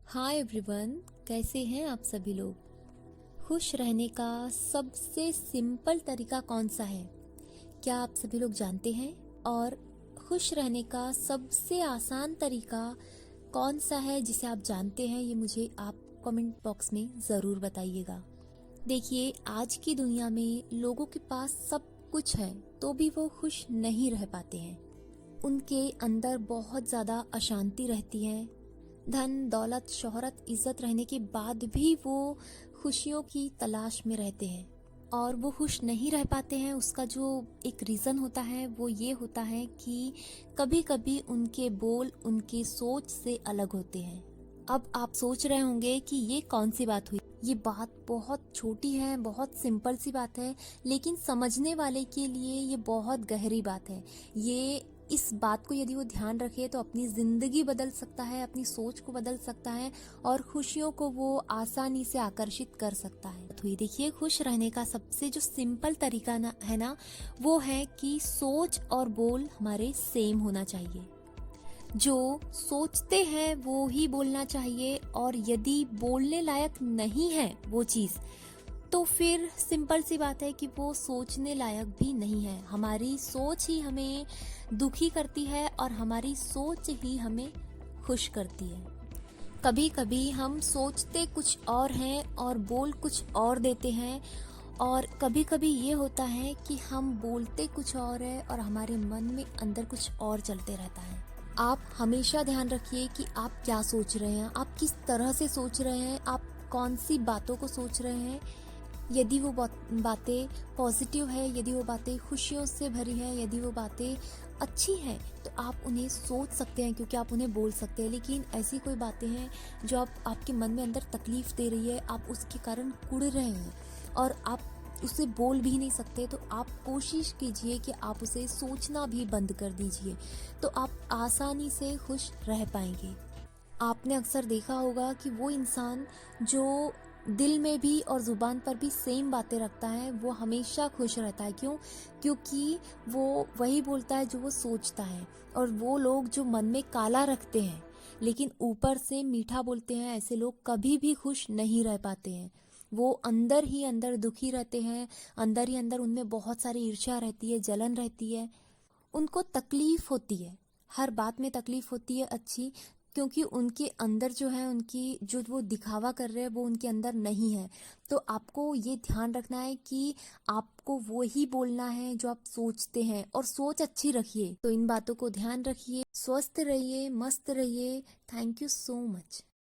Hi everyone, कैसे हैं आप सभी लोग। खुश रहने का सबसे सिंपल तरीका कौन सा है, क्या आप सभी लोग जानते हैं? और खुश रहने का सबसे आसान तरीका कौन सा है जिसे आप जानते हैं, ये मुझे आप कमेंट बॉक्स में ज़रूर बताइएगा। देखिए, आज की दुनिया में लोगों के पास सब कुछ है तो भी वो खुश नहीं रह पाते हैं। उनके अंदर बहुत ज़्यादा अशांति रहती है। धन, दौलत, शोहरत, इज्जत रहने के बाद भी वो खुशियों की तलाश में रहते हैं और वो खुश नहीं रह पाते हैं। उसका जो एक रीज़न होता है वो ये होता है कि कभी कभी उनके बोल उनकी सोच से अलग होते हैं। अब आप सोच रहे होंगे कि ये कौन सी बात हुई। ये बात बहुत छोटी है, बहुत सिंपल सी बात है, लेकिन समझने वाले के लिए ये बहुत गहरी बात है। ये इस बात को यदि वो ध्यान रखे तो अपनी ज़िंदगी बदल सकता है, अपनी सोच को बदल सकता है और खुशियों को वो आसानी से आकर्षित कर सकता है। तो ये देखिए, खुश रहने का सबसे जो सिंपल तरीका है ना, वो है कि सोच और बोल हमारे सेम होना चाहिए। जो सोचते हैं वो ही बोलना चाहिए, और यदि बोलने लायक नहीं है वो चीज़, तो फिर सिंपल सी बात है कि वो सोचने लायक भी नहीं है। हमारी सोच ही हमें दुखी करती है और हमारी सोच ही हमें खुश करती है। कभी कभी हम सोचते कुछ और हैं और बोल कुछ और देते हैं, और कभी कभी ये होता है कि हम बोलते कुछ और है और हमारे मन में अंदर कुछ और चलते रहता है। आप हमेशा ध्यान रखिए कि आप क्या सोच रहे हैं, आप किस तरह से सोच रहे हैं, आप कौन सी बातों को सोच रहे हैं। यदि वो बातें पॉजिटिव है, यदि वो बातें खुशियों से भरी हैं, यदि वो बातें अच्छी हैं, तो आप उन्हें सोच सकते हैं क्योंकि आप उन्हें बोल सकते हैं। लेकिन ऐसी कोई बातें हैं जो आपके मन में अंदर तकलीफ दे रही है, आप उसके कारण कुढ़ रहे हैं और आप उसे बोल भी नहीं सकते, तो आप कोशिश कीजिए कि आप उसे सोचना भी बंद कर दीजिए, तो आप आसानी से खुश रह पाएंगे। आपने अक्सर देखा होगा कि वो इंसान जो दिल में भी और ज़ुबान पर भी सेम बातें रखता है वो हमेशा खुश रहता है। क्यों? क्योंकि वो वही बोलता है जो वो सोचता है। और वो लोग जो मन में काला रखते हैं लेकिन ऊपर से मीठा बोलते हैं, ऐसे लोग कभी भी खुश नहीं रह पाते हैं। वो अंदर ही अंदर दुखी रहते हैं, अंदर ही अंदर उनमें बहुत सारी ईर्ष्या रहती है, जलन रहती है, उनको तकलीफ होती है। हर बात में तकलीफ होती है अच्छी, क्योंकि उनके अंदर जो है, उनकी जो वो दिखावा कर रहे हैं वो उनके अंदर नहीं है। तो आपको ये ध्यान रखना है कि आपको वो ही बोलना है जो आप सोचते हैं, और सोच अच्छी रखिए। तो इन बातों को ध्यान रखिए, स्वस्थ रहिए, मस्त रहिए। Thank you so much.